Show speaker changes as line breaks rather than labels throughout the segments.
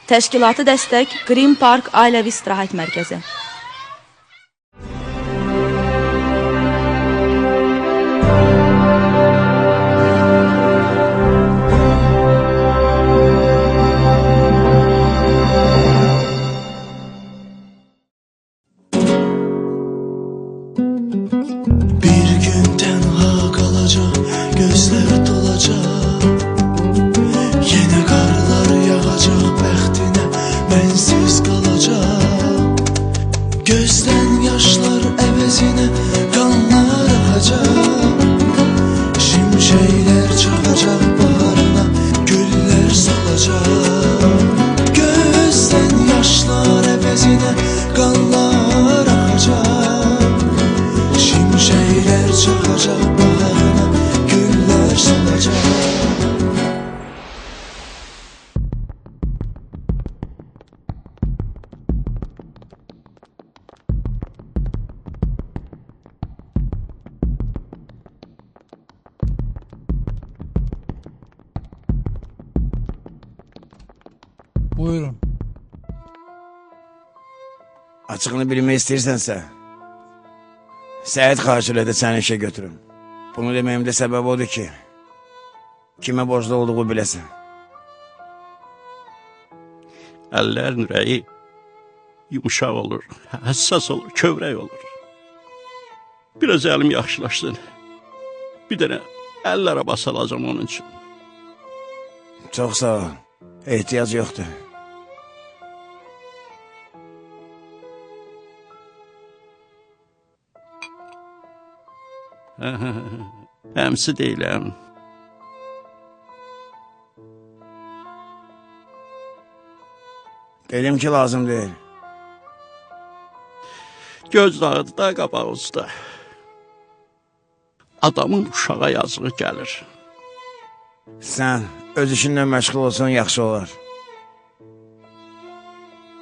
Təşkilatı dəstək Green Park Ailəvi İstirahət Mərkəzi.
Bir gün tənha qalacaq, gözlər dolacaq, yenə qarlar yağacaq, bəxtinə mənsiz qalacaq. Gözdən yaşlar əvəzinə qanlar axacaq, şimşəklər çaxacaq, baharına güllər solacaq. Gözdən yaşlar əvəzinə qanlar axacaq, şimşəklər çaxacaq, baharına güllər solacaq.
Buyurun.
Açığını bilmək istəyirsənsə, Səyid xahiş elədi səni işə götürüm. Bunu deməyimdə səbəb odur ki, kimə borclu olduğu biləsən.
Əllərin ürəyi yumuşaq olur, həssas olur, kövrək olur. Biraz əlim yaxşılaşsın. Bir dənə əl arabası alacam onun üçün.
Çox sağ ol, ehtiyac yoxdur.
Əmsi deyiləm.
Dedim ki, lazım deyil.
Göz dağıdı da qabağızda. Adamın uşağa yazığı gəlir.
Sən öz işinlə məşğul olsan yaxşı olar.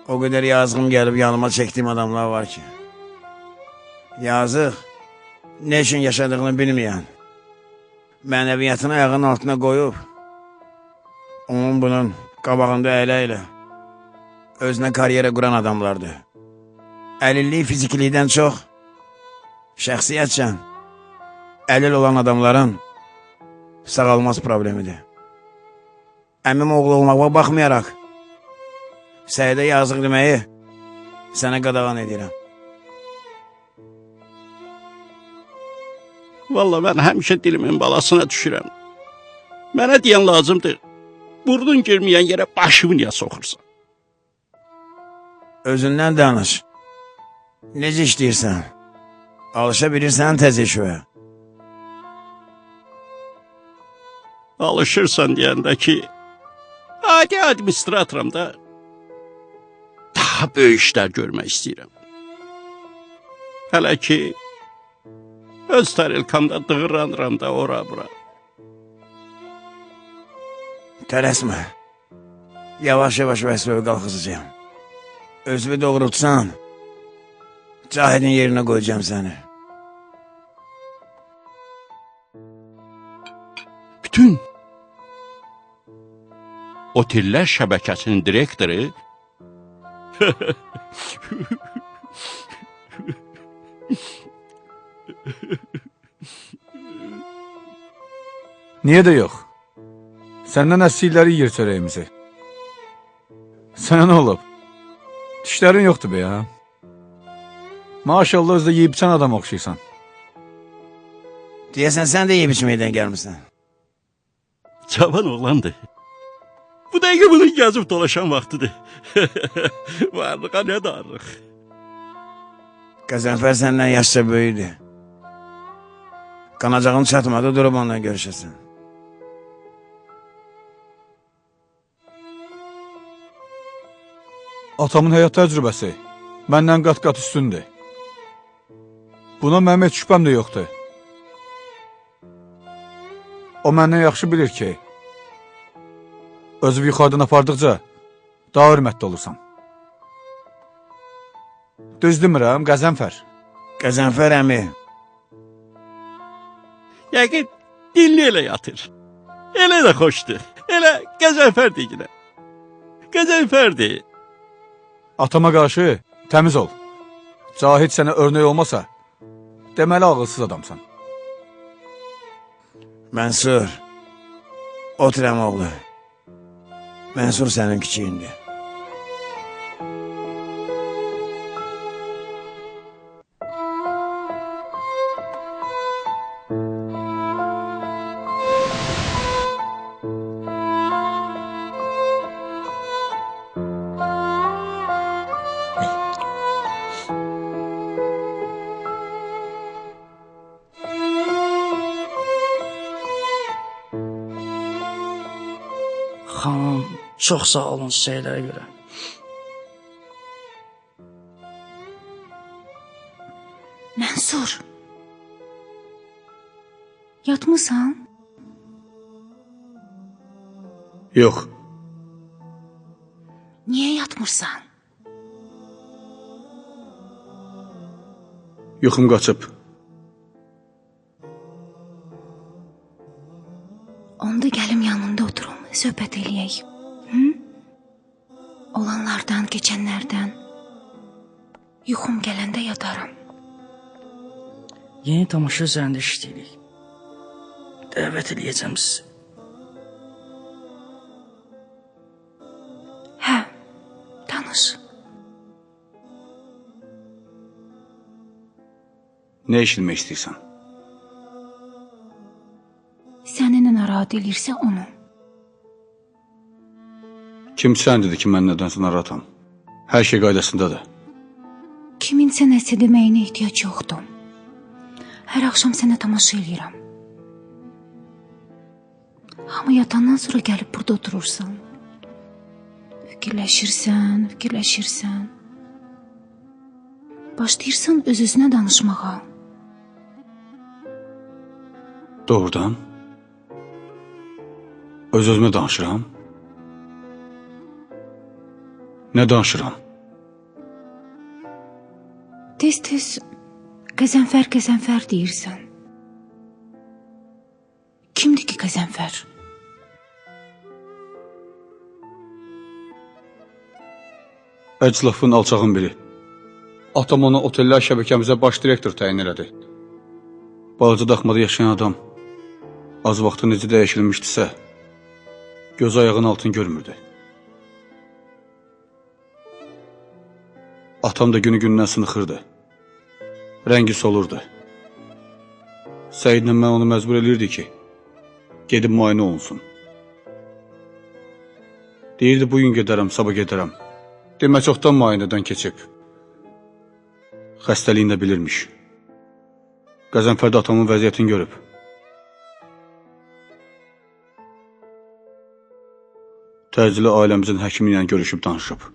O qədər yazığım gəlib yanıma çəkdiyim adamlar var ki. Yazıq, nə üçün yaşadığını bilməyən, mənəviyyatını ayağının altına qoyub, onun bunun qabağında əylə-əylə özünə karyera quran adamlardır. Əlillik fiziklikdən çox, şəxsiyyətcən, əlil olan adamların sağalmaz problemidir. Əmim oğlu olmağa baxmayaraq, Səyidə yazıq deməyi sənə qadağan edirəm.
Valla mən həmişə dilimin balasına düşürəm. Mənə deyən lazımdır, burnun girməyən yerə başımı niyə soxursan?
Özündən danış. Necə işləyirsən? Alışa bilirsən təzə işə.
Alışırsan deyəndə ki, adi administratoram da, daha böyük işlər görmək istəyirəm. Hələ ki, öz tarelkamda dığırlanıram da ora-bura.
Tələsmə. Yavaş-yavaş vəsvəyə qalxızacağım. Özümü doğrultsan, Cahidin yerinə qoyacağım səni.
Bütün otellər şəbəkəsinin direktoru
Niyə də yox? Səndən əsirləri yiyir çörəyimizi. Sənə nə olub? Dişlərin yoxdur be ya. Maşallah özdə yiyib içən adam oxşayırsan.
Deyəsən sən də yiyib içməkdən gəlmirsən.
cavan oğlandır. Bu dəqiqə bunun gəzib dolaşan vaxtıdır. Varlığa nə darlıq.
Qəzənfər səndən yaşca böyüdür. Qanacağın çatmadı, durub onunla görüşəsən.
Atamın həyat təcrübəsi məndən qat-qat üstündür. Buna mənim heç şübhəm də yoxdur. O məndən yaxşı bilir ki, özü yuxarıdan apardıqca daha hörmətli olursan. Düz demirəm, Qəzənfər.
Qəzənfər əmi.
Yəqin dilli elə yatır. Elə də xoşdur. Elə Qəzənfər deyilə. Qəzənfərdir.
Atama qarşı təmiz ol. Cahid sənə örnək olmasa, deməli ağılsız adamsan.
Mənsur, otur əmoğlu. Mənsur sənin kiçiyindir.
Xanım, çox sağ olun şeylərə görə.
Mənsur, yatmısan?
Yox,
Niyə yatmırsan?
yuxum qaçıb.
Onda gəlim yanında oturum, söhbət eləyək. Hı? Olanlardan, keçənlərdən. Yuxum gələndə yataram.
Yeni tamaşa üzərində işləyirik. Dəvət eləyəcəm sizi.
Hə, danış.
Nə eşitmək istəyirsən?
Səni nə narahat eləyirsə onu.
Kim sən dedi ki, mən nədənsə narahatam? Hər şey qaydasındadır.
Kiminsə nəsə deməyinə ehtiyac yoxdur. Hər axşam sənə tamaşa eləyirəm. Amma yatandan sonra gəlib burada oturursan. Fikirləşirsən, fikirləşirsən. Başlayırsan öz-özünə danışmağa.
Doğrudan? Öz-özümə danışıram? Nə danışıram?
Tez-tez Qəzənfər, Qəzənfər deyirsən. Kimdir ki Qəzənfər?
Əclafın alçağın biri. Atam onu otellər şəbəkəmizə baş direktor təyin elədi. Balaca daxmada yaşayan adam az vaxtı necə dəyişilmişdisə, göz ayağın altını görmürdü. Atam da günü-gündən sınıxırdı. Rəngi solurdu. Səidlə mən onu məcbur elirdi ki, gedib müayinə olunsun. Deyirdi, bugün gedərəm, sabah gedərəm. Demək, çoxdan müayinədən keçib. Xəstəliyini də bilirmiş. Qəzənfər də atamın vəziyyətini görüb. Təcili ailəmizin həkimi ilə görüşüb danışıb.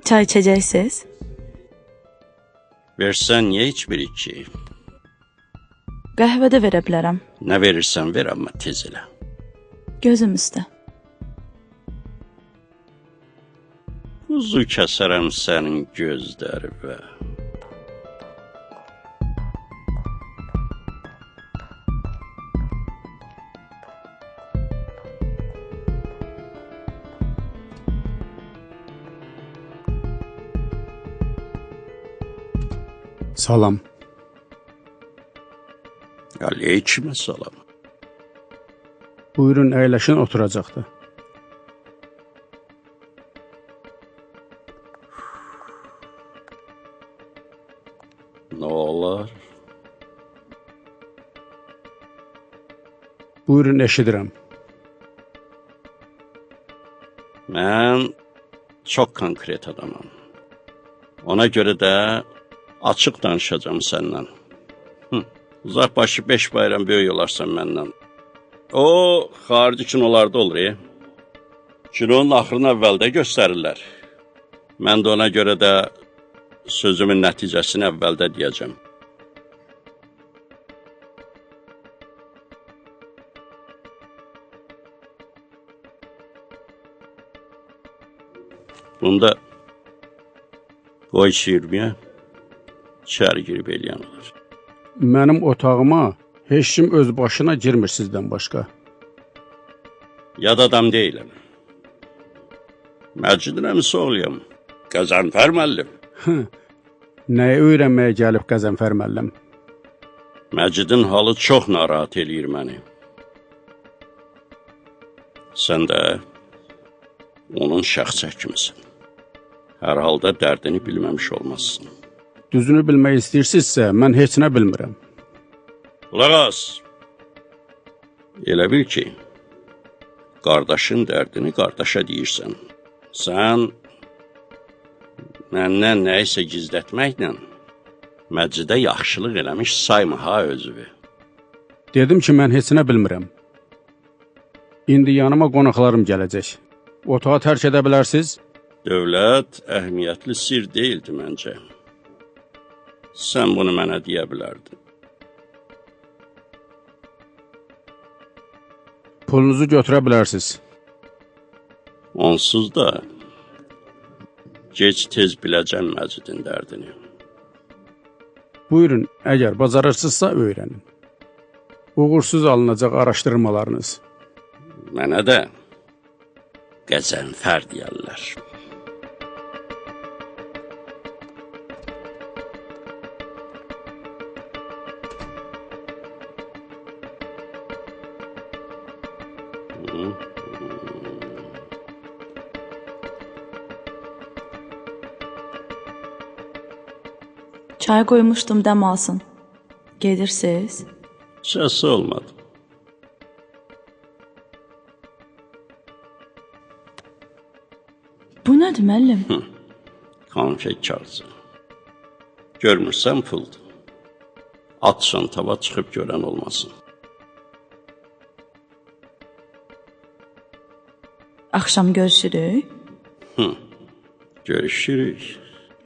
Çay içəcəksiniz?
Versən niyə içmirik ki?
Qəhvə də verə bilərəm.
Nə verirsən ver, amma tez elə.
Gözüm üstə.
Kuzu kəsərəm sənin gözləri və...
Salam.
Aleykümə salam.
Buyurun, əyləşin oturacaqdı.
Nə olar?
Buyurun, eşidirəm.
Mən çox konkret adamam. Ona görə də açıq danışacağım səndən. Uzaq başı 5 bayram böyük olarsan məndən. O, xarici kinolarda olur, Kinonun axırını əvvəldə göstərirlər. Mən də ona görə də sözümün nəticəsini əvvəldə deyəcəm. Bunda qoy şirmiyə içəri girib eləyən olur.
Mənim otağıma heç kim öz başına girmir sizdən başqa.
Yad adam deyiləm. Məcidin əmisi oğluyam. Qəzənfər müəllim.
Nəyə öyrənməyə gəlib Qəzənfər müəllim?
Məcidin halı çox narahat eləyir məni. Sən də onun şəxs həkimisin. Hər halda dərdini bilməmiş olmazsın.
Düzünü bilmək istəyirsinizsə, mən heç nə bilmirəm.
Qulaq as. Elə bil ki, qardaşın dərdini qardaşa deyirsən. Sən məndən nəyisə gizlətməklə Məcidə yaxşılıq eləmiş sayma ha özüvü.
Dedim ki, mən heç nə bilmirəm. İndi yanıma qonaqlarım gələcək. Otağı tərk edə bilərsiniz?
Dövlət əhəmiyyətli sir deyildi məncə. Sən bunu mənə deyə bilərdin.
Pulunuzu götürə bilərsiniz.
Onsuz da gec-tez biləcəm Məcidin dərdini.
Buyurun, əgər bacarırsınızsa öyrənin. Uğursuz alınacaq araşdırmalarınız.
Mənə də Qəzənfər deyərlər.
Çay qoymuşdum, dəm alsın. Gedirsiniz?
Şəsi olmadı.
Bu nədir müəllim?
Konfet kağızı. Görmürsən puldur. Atsan tava çıxıb görən olmasın.
Axşam görüşürük.
Görüşürük.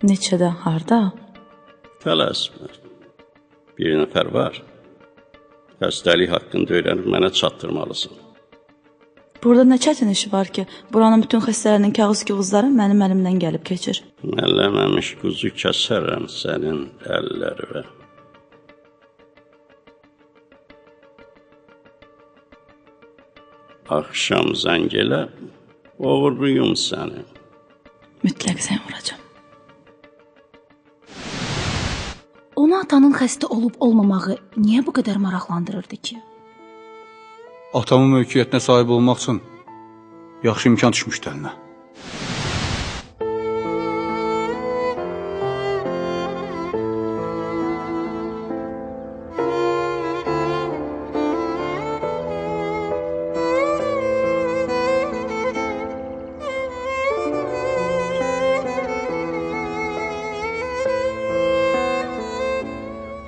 Neçədə, harda?
Tələsmə. Bir nəfər var. Xəstəlik haqqında öyrənib mənə çatdırmalısın.
Burada nə çətin işi var ki, buranın bütün xəstələrinin kağız-kağızları mənim əlimdən gəlib keçir.
Əlləməmiş quzu kəsərəm sənin əllərinə. Axşam zəng elə, oğurluyum səni.
Mütləq sən vuracam.
Onu atanın xəstə olub-olmamağı niyə bu qədər maraqlandırırdı ki?
Atamın mülkiyyətinə sahib olmaq üçün yaxşı imkan düşmüşdü əlinə.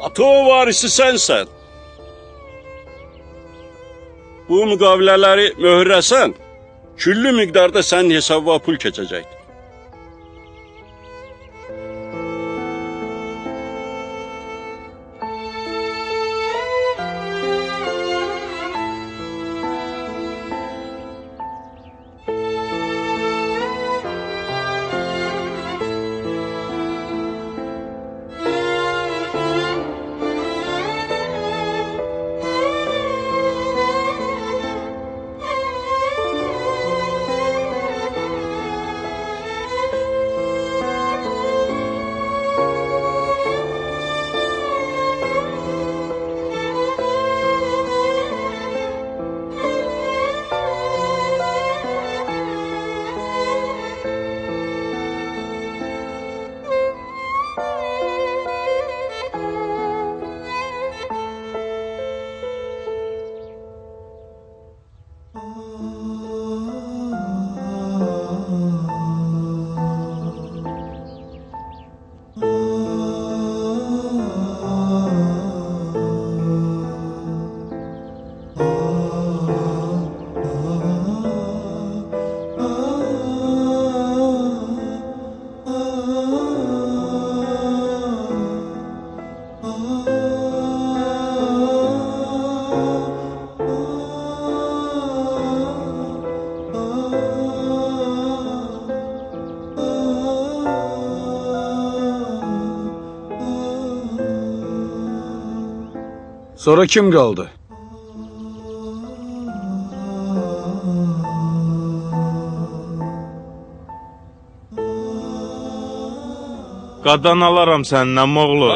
Ata varisi sənsən. Bu müqavilələri möhürləsən, küllü miqdarda sənin hesabına pul keçəcəkdir.
Sonra kim qaldı?
Qadan alaram səndən, oğlu.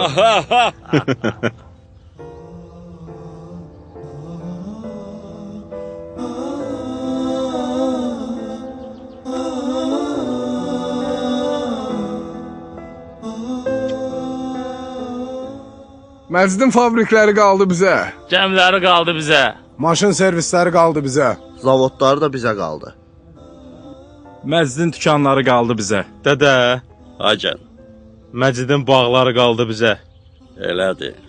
Məcidin fabrikləri qaldı bizə.
Gəmləri qaldı bizə.
Maşın servisləri qaldı bizə.
Zavodları da bizə qaldı.
Məcidin dükanları qaldı bizə. Dədə,
Hacan,
Məcidin bağları qaldı bizə.
elədir.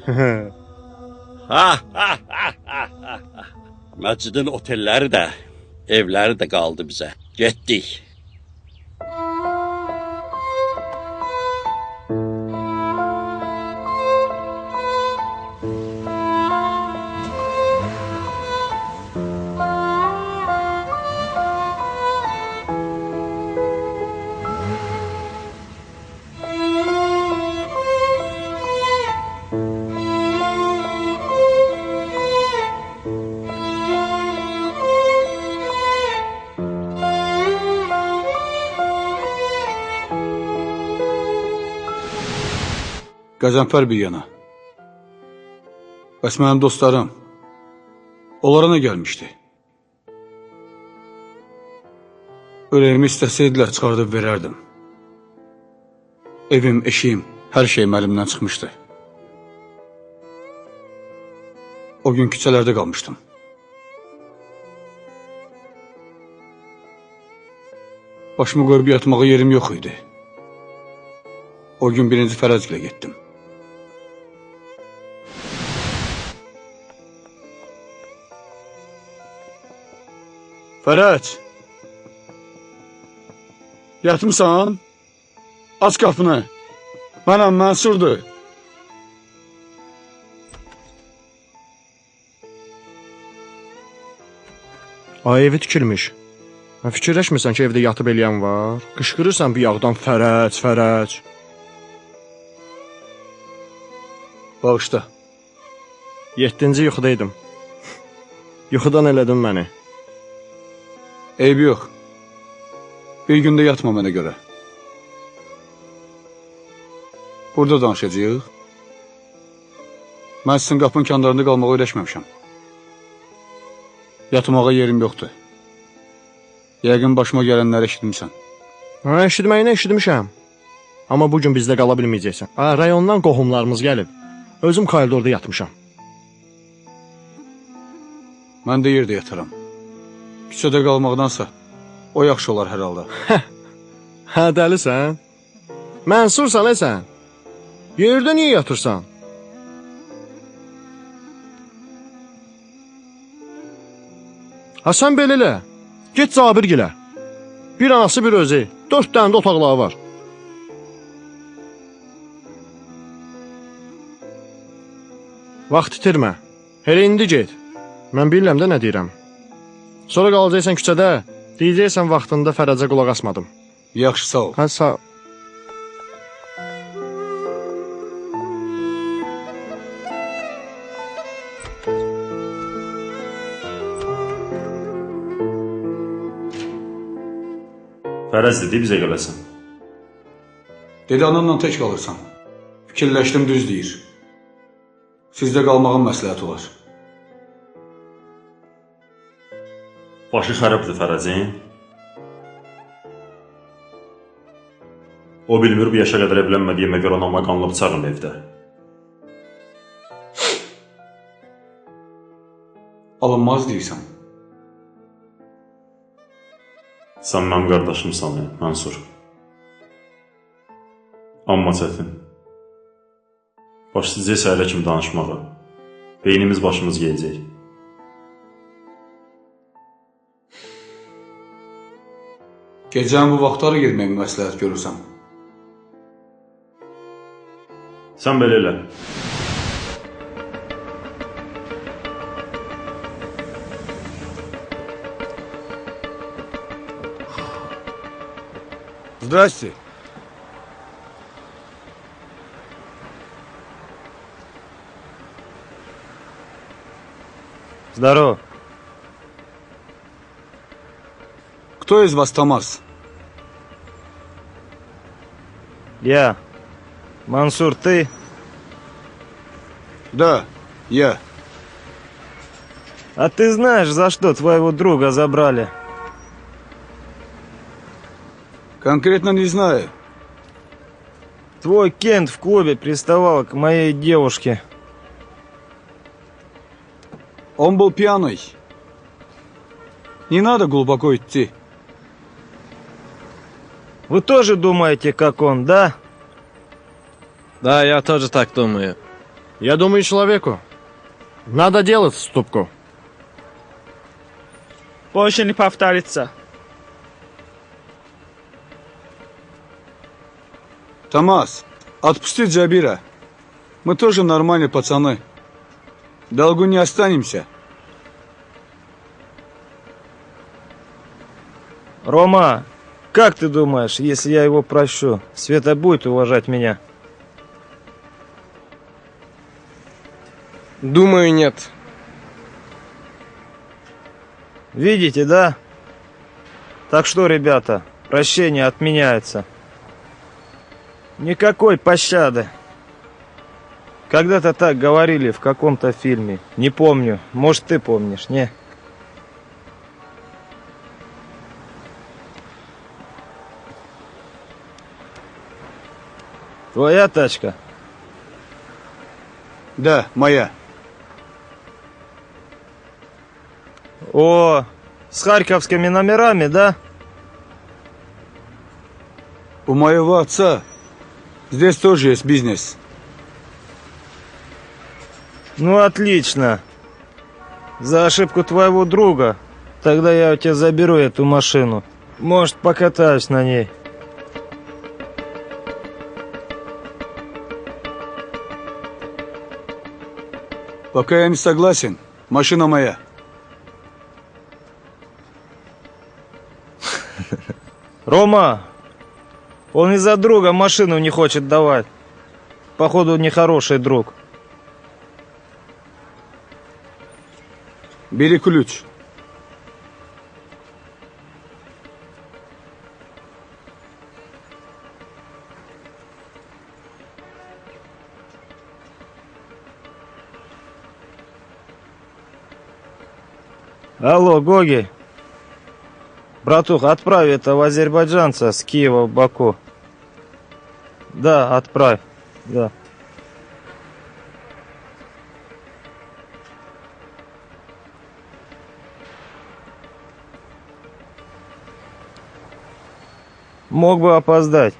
Məcidin otelləri də, evləri də qaldı bizə. Getdik.
Qəzənfər bir yana. Bəs mənim dostlarım, onlara nə gəlmişdi? Ürəyimi istəsəydilər çıxardıb verərdim. Evim, eşiyim, hər şeyim əlimdən çıxmışdı. O gün küçələrdə qalmışdım. Başımı qoyub yatmağa yerim yox idi. O gün birinci Fərəzgilə getdim. Fərəc! Yatmısan? Aç qapını. Mənəm Mənsurdur.
Ay evi tikilmiş. Fikirləşmirsən ki, evdə yatıb eləyən var? Qışqırırsan bir yağdan Fərəc, Fərəc.
Bağışda.
7-ci yuxudaydım. Yuxudan elədin məni.
Eybi yox. Bir gündə yatma mənə görə. Burada danışacağıq. Mən sizin qapının kəndarında qalmağa öyrəşməmişəm. Yatmağa yerim yoxdur. Yəqin başıma gələnləri eşitmişsən.
Hə, eşitməyinə eşitmişəm. Amma bugün bizdə qala bilməyəcəksən. Rayondan qohumlarımız gəlib. Özüm koridorda yatmışam.
Mən də yerdə yataram. Küçədə qalmaqdansa, o yaxşı olar hər halda.
Hə, dəlisən? Mənsursan, sən? Yerdə niyə yatırsan? Ha, sən belə elə. Get Cabir gilə. Bir anası, bir özü. 4 dənə də otaqları var. Vaxt itirmə. Elə indi get. Mən bilirəm də nə deyirəm. Sonra qalacaqsan küçədə, deyəcəksən vaxtında Fərəcə qulaq asmadım.
Yaxşı, sağ ol.
Hə, sağ ol.
Fərəz dedi, bizə gələsən.
Dedi, anamla tək qalırsan. Fikirləşdim, düz deyir. Sizdə qalmağın məsləhət olar.
Başı xərabdır Fərəzin. O bilmir, bu yaşa qədər evlənmədiyimə görə anama qanlı bıçağım evdə.
Alınmaz deyirsən.
Sən mənim qardaşımsan, Mənsur. Amma çətin. Başlayacaq səhərə kimi danışmağa. Beynimiz başımız geyəcək.
Gecəni bu vaxtları girmək məsləhət görürsən.
Sən belə elə.
Здрасте.
Здорово.
Кто из вас Томас?
Я. Мансур, ты?
Да, я.
А ты знаешь, за что твоего друга забрали?
Конкретно не знаю.
Твой Кент в клубе приставал к моей девушке.
Он был пьяный. Не надо глубоко идти.
Вы тоже думаете, как он, да?
Да, я тоже так думаю.
Я думаю, человеку надо делать ступку.
Больше не повторится.
Томас, отпусти Джабира. Мы тоже нормальные пацаны. В долгу не останемся.
Рома, как ты думаешь, если я его прощу, Света будет уважать меня?
Думаю, нет.
Видите, да? Так что, ребята, прощение отменяется. Никакой пощады. Когда-то так говорили в каком-то фильме. Не помню. Может, ты помнишь, не? Твоя тачка?
Да, моя.
О, с харьковскими номерами, да?
У моего отца здесь тоже есть бизнес.
Ну, отлично. За ошибку твоего друга. Тогда я у тебя заберу эту машину. Может, покатаюсь на ней.
Пока я не согласен, машина моя.
Рома, он из-за друга машину не хочет давать. Походу, нехороший друг.
Бери ключ.
Алло, Гоги. Братух, отправь этого азербайджанца с Киева в Баку. Да, отправь. Да. Мог бы опоздать.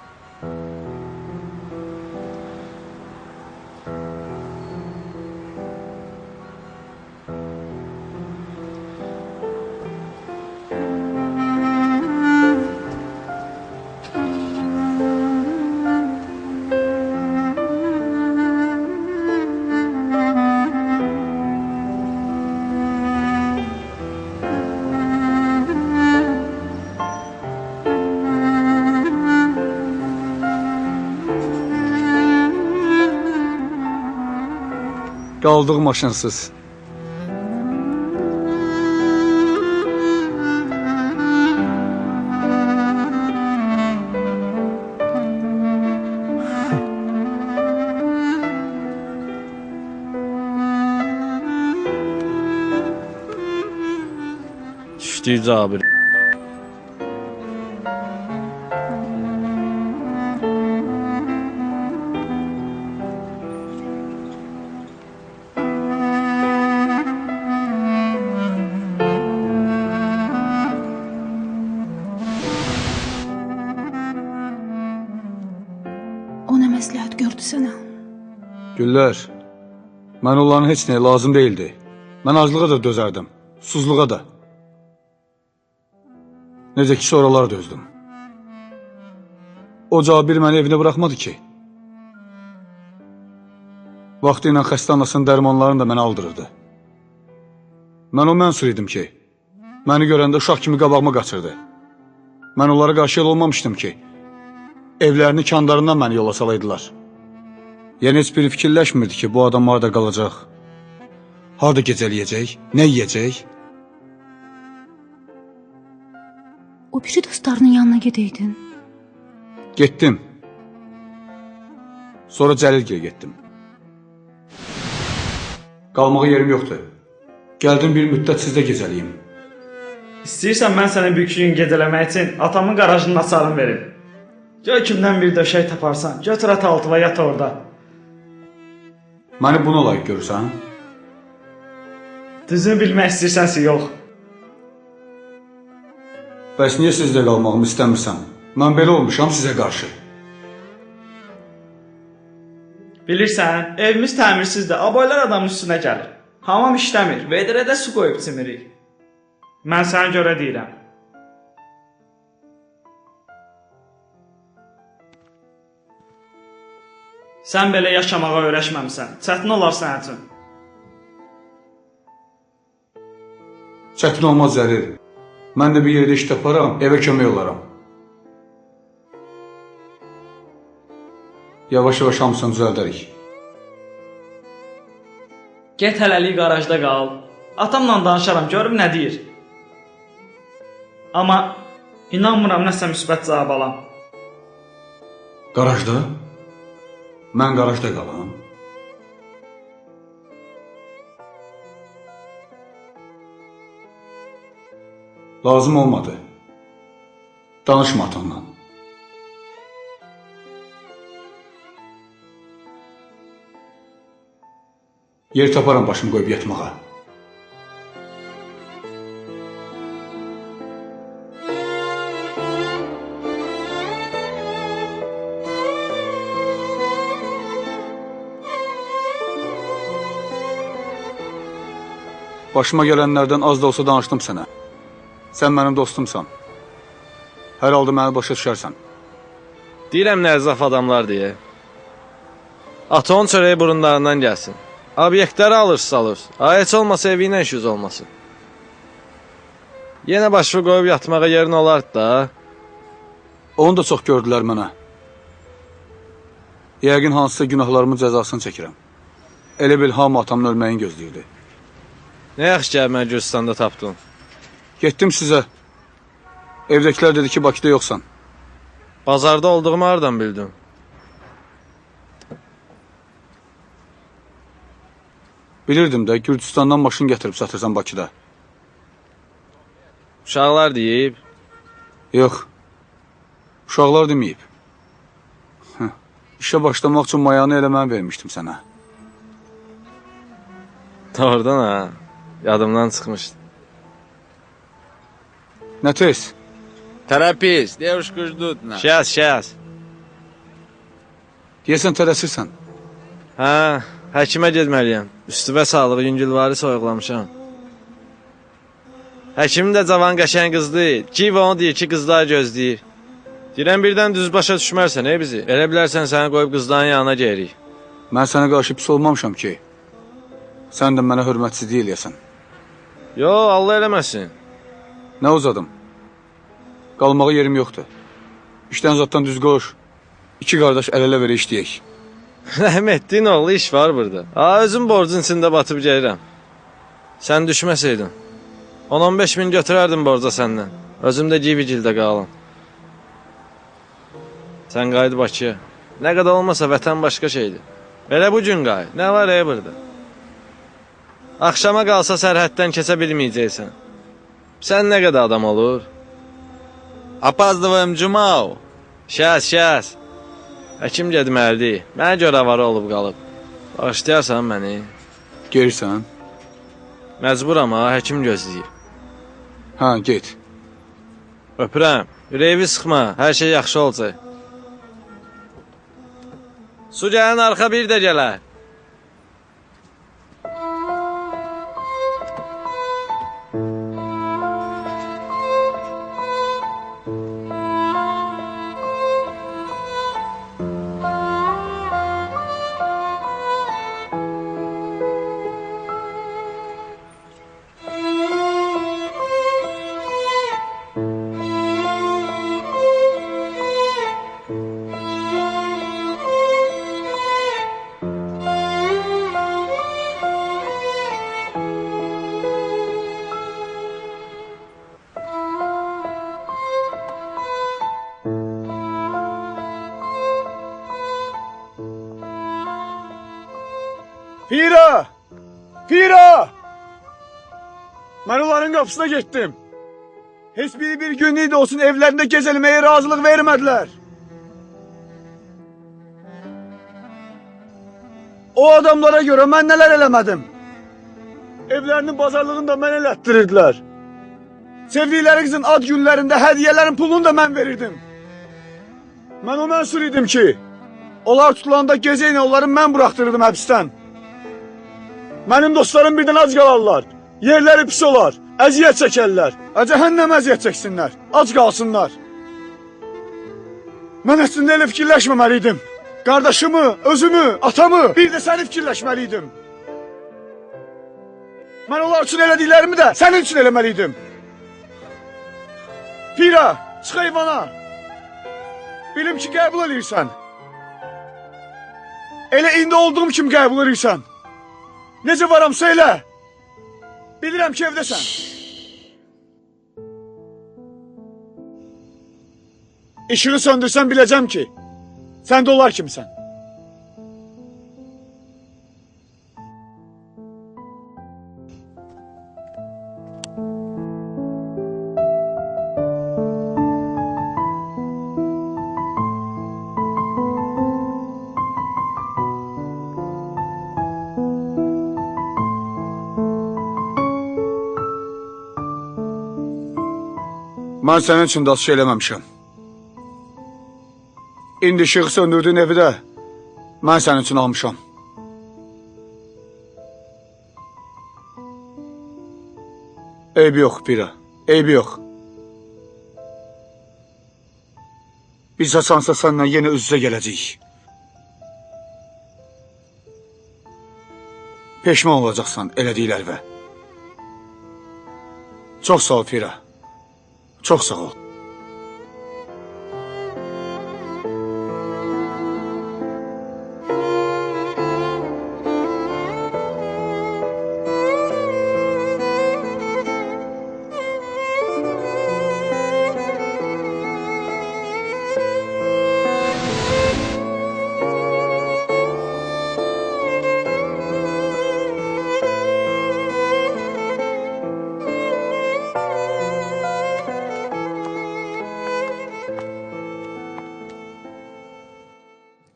Qaldıq maşınsız.
Düşdük Cabir.
O nə məsləhət gördü sənə?
Güllər, mən onların heç nəyə lazım deyildi. Mən aclığa da dözərdim, susuzluğa da. Necə ki, sonralar dözdüm. O Cabir məni evinə buraxmadı ki. Vaxtı ilə xəstə anasının dərmanlarını da mənə aldırırdı. Mən o mənsur idim ki, məni görəndə uşaq kimi qabağıma qaçırdı. Mən onlara qarşı el olmamışdım ki, evlərini kandarından məni yola salaydılar. Yəni heç biri fikirləşmirdi ki, bu adam harada qalacaq, Harda gecələyəcək? Nə yeyəcək?
O biri dostlarının yanına gedəydin.
Getdim. Sonra Cəlilgilə getdim. Qalmağa yerim yoxdur. Gəldim bir müddət sizdə gecəliyim.
İstəyirsən mən səni bir gün gecələmək üçün atamın qarajının açarını verim. Gəl kimdən bir döşək taparsan, götür at altıva yat orada.
Məni buna layiq görürsən?
Düzünü bilmək istəyirsənsə yox.
Bəs niyə sizdə qalmağımı istəmirsən? Mən belə olmuşam sizə qarşı.
Bilirsən, evimiz təmirsizdir, abaylar adamın üstünə gəlir. Hamam işləmir, vedrədə su qoyub çimirik. Mən sənə görə deyirəm. Sən belə yaşamağa öyrəşməmsən, çətin olar sənin üçün.
Çətin olmaz Zəlil. Mən də bir yerdə iş taparam, evə kömək olaram. Yavaş-yavaş hamısını düzəldərik.
Get hələlik qarajda qal. Atamla danışaram, görüm nə deyir. Amma inanmıram nəsə müsbət cavab alam.
Qarajda? Mən qarajda qalam. Lazım olmadı. Danışma atanla. Yer taparam başımı qoyub yatmağa. Başıma gələnlərdən az da olsa danışdım sənə. Sən mənim dostumsan. Hər halda məni başa düşərsən.
Deyirəm nərzaf adamlar deyə. Aton çörəyi burunlarından gəlsin. Obyektləri alır-salır. Heç olmasa evi ilə işiniz olmasın. Yenə başını qoyub yatmağa yerin olardı da.
Onu da çox gördülər mənə. Yəqin hansısa günahlarımın cəzasını çəkirəm. Elə bil hamı atamın ölməyini gözləyirdi.
Nə yaxşı ki, mən Gürcistanda tapdın.
Getdim sizə. Evdəkilər dedi ki, Bakıda yoxsan.
Bazarda olduğumu hardan bildin?
Bilirdim də, Gürcistandan maşın gətirib satırsan Bakıda.
Uşaqlar deyib?
Yox. Uşaqlar deməyib. İşə başlamaq üçün mayanı elə mən vermişdim sənə.
Doğrudan ha. Yadımdan çıxmışdı.
Nə tez?
Terapist, девушка ждут нас.
Сейчас.
Deyəsən tələsirsən.
Hə, həkimə getməliyəm. Üstüvə sağlıq, yüngülvari soyuqlamışam. Həkim də cavan qəşən qızdır. Kiv onu deyir ki, qızlar gözləyir. Deyirəm birdən düz başa düşmərsən, bizi. Elə bilərsən səni qoyub qızların yanına gəyirik.
Mən sənə qarşı pis olmamışam ki. Sən də mənə hörmətsizlik eləyəsən.
Yo, Allah eləməsin.
Nə uzadım? Qalmağa yerim yoxdur. İşdən zaddan düz qoş. İki qardaş əl-ələ verə işləyək.
Rəhmətliyin oğlu iş var burada. Özüm borcun içində batıb gəlirəm. Sən düşməsəydin. 10-15 min götürərdim borca səndən. Özüm də Givigildə qalım. Sən qayıd Bakıya. Nə qədər olmasa vətən başqa şeydir. Belə bu gün qayıd. Nə var burada? Axşama qalsa sərhəddən keçə bilməyəcəksən. Sən nə qədər adam olur?
Опаздываем, Cumau.
Şəs. Həkim getməlidir. Mənə görə avarı olub qalıb. Bağışlayarsan məni?
Gerirsən?
Məcburam ha, həkim gözləyir.
Hə, get.
Öpürəm. Ürəyimi sıxma, hər şey yaxşı olacaq. Su gələn arxa bir də gələr.
Pira! Pira! Mən onların qapısına getdim. Heç biri bir günlük də olsun evlərində gəzəlməyə razılıq vermədilər. O adamlara görə mən nələr eləmədim. Evlərinin bazarlığını da mən elətdirirdilər. Sevdikləri qızın ad günlərində hədiyyələrin pulunu da mən verirdim. Mən o mənsur idim ki, onlar tutulanda gecə ilə onları mən buraxdırırdım həbsdən. Mənim dostlarım birdən ac qalarlar, yerləri pis olar, əziyyət çəkərlər, cəhənnəm əziyyət çəksinlər, ac qalsınlar. Mən əslində elə fikirləşməməliydim. Qardaşımı, özümü, atamı, bir də səni fikirləşməliydim. Mən onlar üçün elədiklərimi də sənin üçün eləməliydim. Pira, çıx eyvana. Bilim ki, qəbul edirsən. Elə indi olduğum kimi qəbul edirsən. Necə varamsa elə. Bilirəm ki, evdəsən. İşini söndürsən biləcəm ki, sən də onlar kimisən. Mən sənin üçün də az şey eləməmişəm. İndi işığı söndürdüyün evi də mən sənin üçün almışam. Eybi yox, Pira, eybi yox. Biz hasansa səndən yenə üz-üzə gələcəyik. Peşman olacaqsan elədiklərimə. Çox sağ ol, Pira. Çox sağ ol.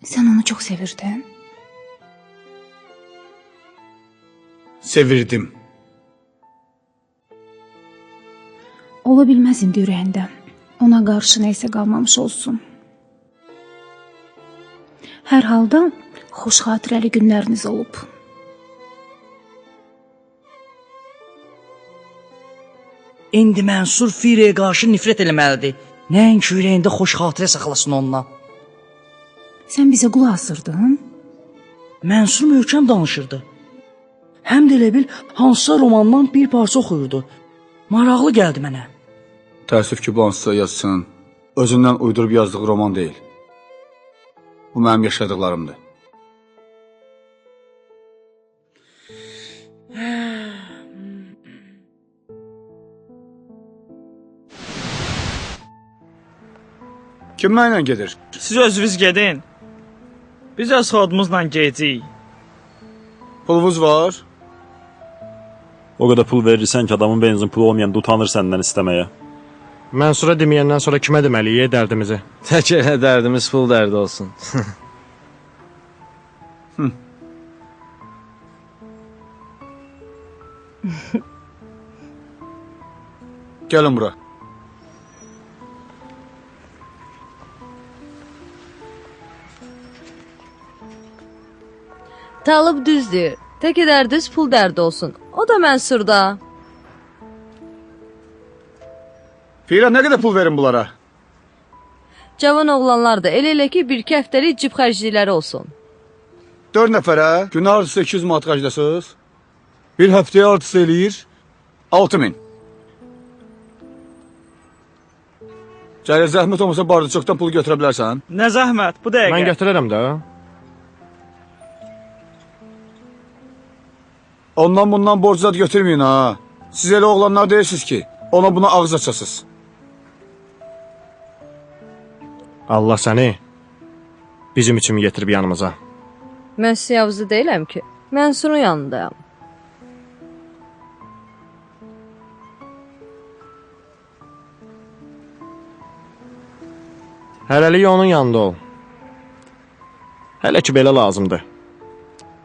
Sən onu çox sevirdin?
Sevirdim.
Ola bilməz indi ürəyində. Ona qarşı nəysə qalmamış olsun. Hər halda xoş xatirəli günləriniz olub.
İndi Mənsur Firəyə qarşı nifrət eləməlidir. Nəinki ürəyində xoş xatirə saxlasın ondan.
Sən bizə qulaq asırdın?
Mənsur möhkəm danışırdı. Həm də elə bil hansısa romandan bir parça oxuyurdu. Maraqlı gəldi mənə.
Təəssüf ki, bu hansısa yazısının özündən uydurub yazdığı roman deyil. Bu mənim yaşadıqlarımdır. Kim mənlə gedir?
Siz özünüz gedin. Biz öz xodumuzla gedəcəyik.
Pulunuz var?
O qədər pul verirsən ki, adamın benzin pulu olmayanda utanır səndən istəməyə.
Mənsura deməyəndən sonra kimə deməliyik dərdimizi?
Tək elə dərdimiz pul dərdi olsun.
Gəlin bura.
Talib düzdür. Tək edər düz pul dərdi olsun. O da Mənsurda.
Pira, nə qədər pul verin bunlara?
Cavan oğlanlar da elə ki, bir-iki həftəlik cib xərclikləri olsun.
4 nəfərə günə artısı 200 manat xərcləsiz. Bir həftəyə artısı eləyir 6000. Cələ zəhmət olmasa bardaçıqdan pul götürə bilərsən?
Nə zəhmət, bu dəqiqə.
Mən gətirərəm də.
Ondan bundan borcuzat götürməyin ha. Siz elə oğlanlar deyirsiniz ki, ona buna ağız açasınız.
Allah səni bizim üçün getirib yanımıza.
Mən sizə yavuzu deyiləm ki. Mənsurun yanındayam.
Hələlik onun yanında ol. Hələ ki belə lazımdır.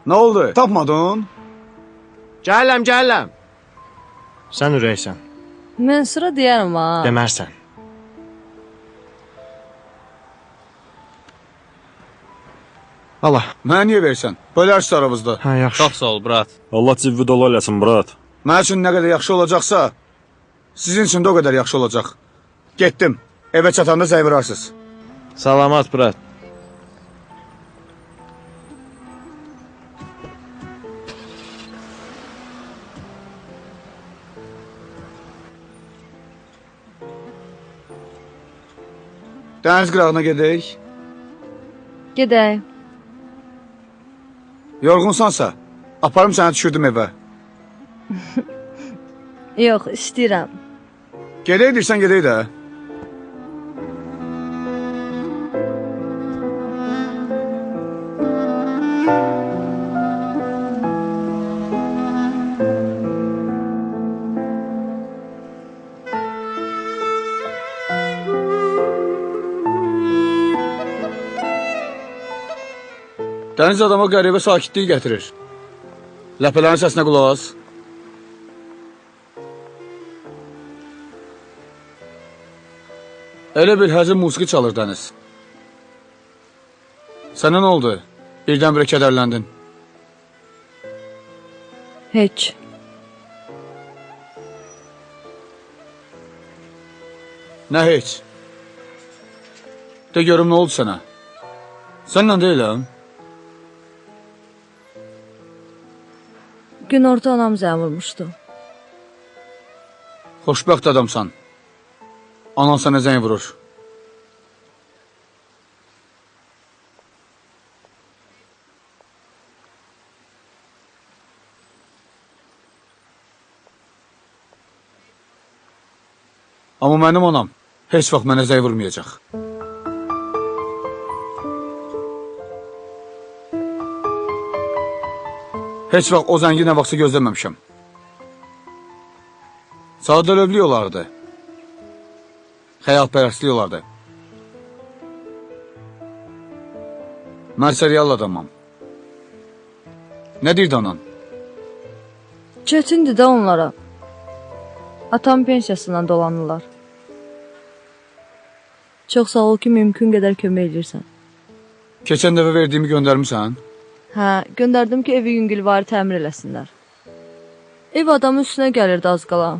Nə oldu? Tapmadın?
Gələm. Sən ürəksən.
Mənsura deyərəm ha.
Demərsən. Allah.
Mənə niyə versən? Bölərsiz aramızda.
Hə, yaxşı.
Çox sağ ol, brat.
Allah civvi dolu eləsin, brat.
Mənim üçün nə qədər yaxşı olacaqsa, sizin üçün də o qədər yaxşı olacaq. Getdim. Evə çatanda zəng vurarsınız.
Salamat, brat.
Dəniz qırağına gedək.
Gedək.
Yorğunsansa, aparım səni düşürdüm evə.
Yox, istəyirəm.
Gedək deyirsən, gedək də. Dəniz adama qəribə sakitlik gətirir. Ləpələrin səsinə qulaq as. Elə bir həzin musiqi çalır dəniz. Sənə nə oldu? Birdən-birə kədərləndin.
Heç.
Nə heç? De görüm nə oldu sənə? Sənlə deyiləm.
Gün orta anam zəng vurmuşdu.
Xoşbəxt adamsan. Anan sənə zəng vurur. Amma mənim anam heç vaxt mənə zəng vurmayacaq. Heç vaxt o zəngi nə vaxtsa gözləməmişəm. Sadəlövlük olardı. Xəyalpərəstlik olardı. Mən serial adamam. Nə deyirdi anan?
Çətindir də onlara. Atam pensiyasından dolanırlar. Çox sağ ol ki, mümkün qədər kömək edirsən.
Keçən dəfə verdiyimi göndərmisən?
Hə, göndərdim ki, evi yüngülvari təmir eləsinlər. Ev adamın üstünə gəlirdi az qala.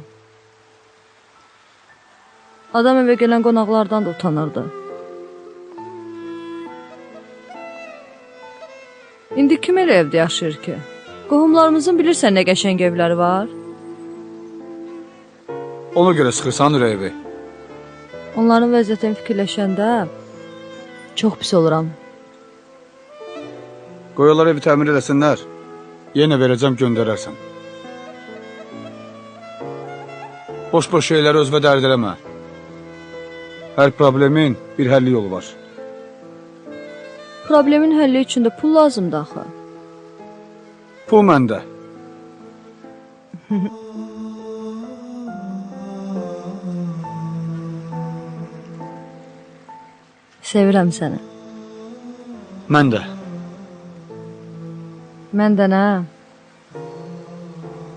Adam evə gələn qonaqlardan da utanırdı. İndi kim elə evdə yaşayır ki? Qohumlarımızın bilirsən nə qəşəng evləri var?
Ona görə sıxırsan ürəyi.
Onların vəziyyətini fikirləşəndə çox pis oluram.
Qoyular evi təmir eləsinlər, yenə verəcəm göndərərsən. Boş-boş şeyləri özvə dərd eləmə. Hər problemin bir həlli yolu var.
Problemin həlli üçün də pul lazımdır axı.
Pul məndə.
Sevirəm səni.
Mən də.
Mən də nə?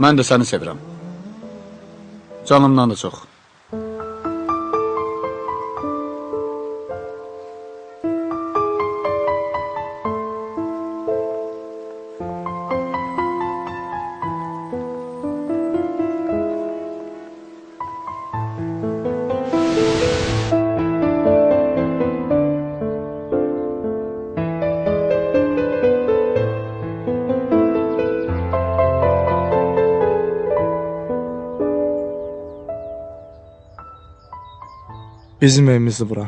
Mən də səni sevirəm. Canımdan da çox.
Bizim evimizi bura.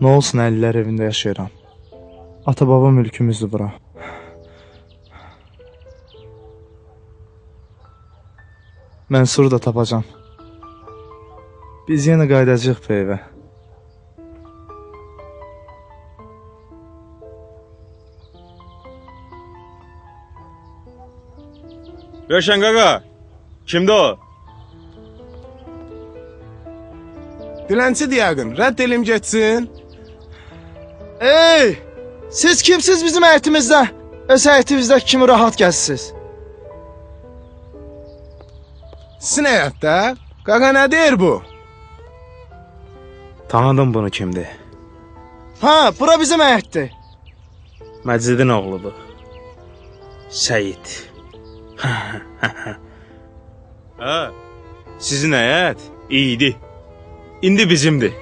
Nə olsun əllər evində yaşayıram. Ata-baba mülkümüzdür bura. Mənsuru da tapacam. Biz yenə qaydacağıq bu evə.
Röşen qaqa, kimdir o?
Dilənçi deyəqin, rədd elim getsin. Ey! Siz kimsiz bizim həyətimizdə? Öz həyətimizdəki kimi rahat gəzsiz. Sizin həyətdə? Qaqa nə deyir bu?
Tanıdım bunu kimdir?
Ha, bura bizim həyətdir.
Məcidin oğludur. Səyid. Ha, sizin həyət iyiydi. İndi bizimdir.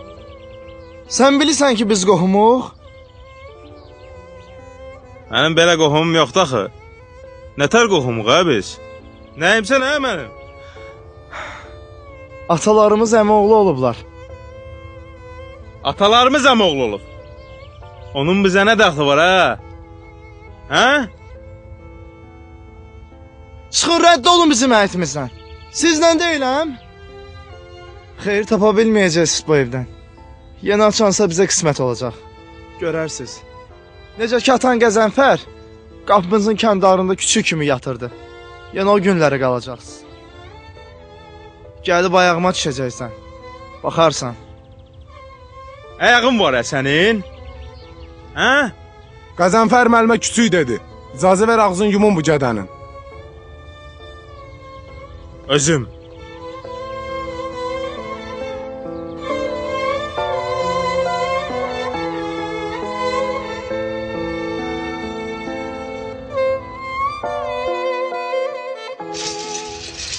Sən bilirsən ki biz qohumuq?
Mənim belə qohumum yoxdur axı. Nətər qohumuq ha biz? Nəyimsən hə mənim?
Atalarımız əmioğlu olublar.
Atalarımız əmioğlu olub. Onun bizə nə dəxli var ha? Hə?
Çıxın rədd olun bizim həyətimizdən. Sizlə deyiləm. Xeyir tapa bilməyəcəksiniz bu evdən. Yeni açansa bizə qismət olacaq. Görərsiniz. Necə ki atan Qəzənfər qapımızın kəndarında küçük kimi yatırdı. Yəni o günləri qalacaqsınız. Gəlib ayağıma düşəcəksən. Baxarsan.
Ayağın var ya sənin? Hə?
Qəzənfər müəllimə küçük dedi. İcazə ver ağzını yumun bu gədənin.
Özüm.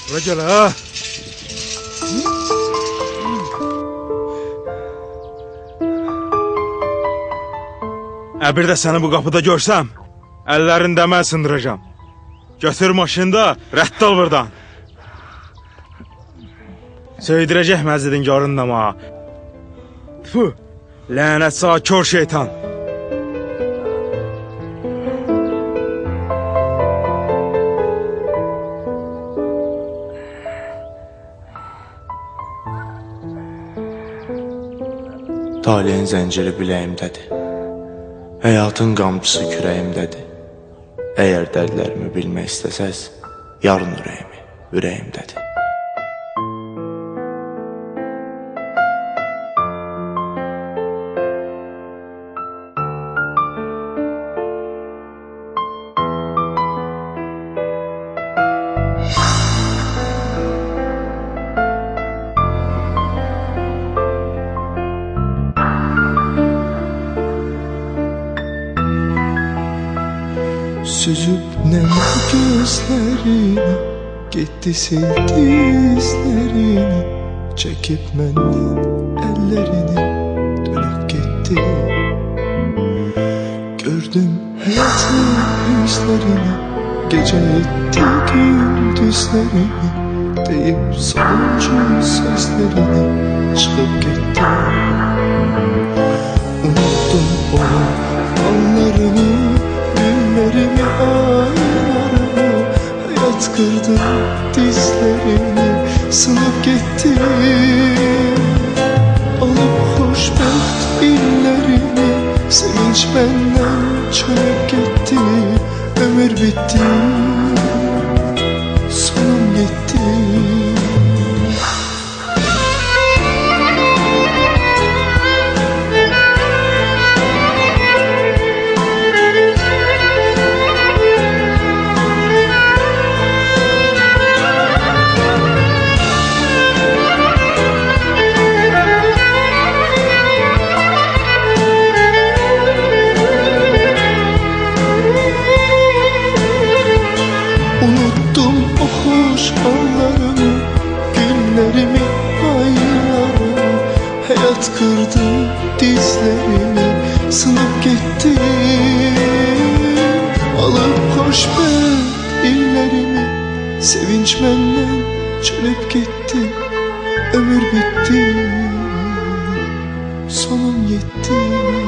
Bura gəl ha.
Bir də səni bu qapıda görsəm, əllərində mən sındıracam. Götür maşında, rədd ol buradan. Söydirəcək məzidin görünnəma. Tüh, lənət sağ kör şeytan.
Taleyin zənciri biləyimdədir. Həyatın qamçısı kürəyimdədir. Əgər dərdlərimi bilmək istəsəz, yarın ürəyimdədir.
Süzüb nəmli gözlərini, getdi sildi izlərini, çəkib məndən əllərini, dönüb getdi. Gördüm həyatın yüzlərini, gecə etdi gündüzlərini, deyib sonuncu sözlərini, çıxıb getdi. Unuttum onun anlarını, günlerimi, aylarımı, hayat kırdı dizlerini, sınıp gitti. Alıp hoşbəxt illerini, sevinç benden çölüp gitti. Ömür bitti, sonum gitti. Unuttum o hoş anlarımı, günlerimi, aylarımı, hayat kırdı dizlerimi, sınıp gitti. Alıp hoşbəxt illerimi, sevinç benden çölüp gitti. Ömür bitti, sonum yetti.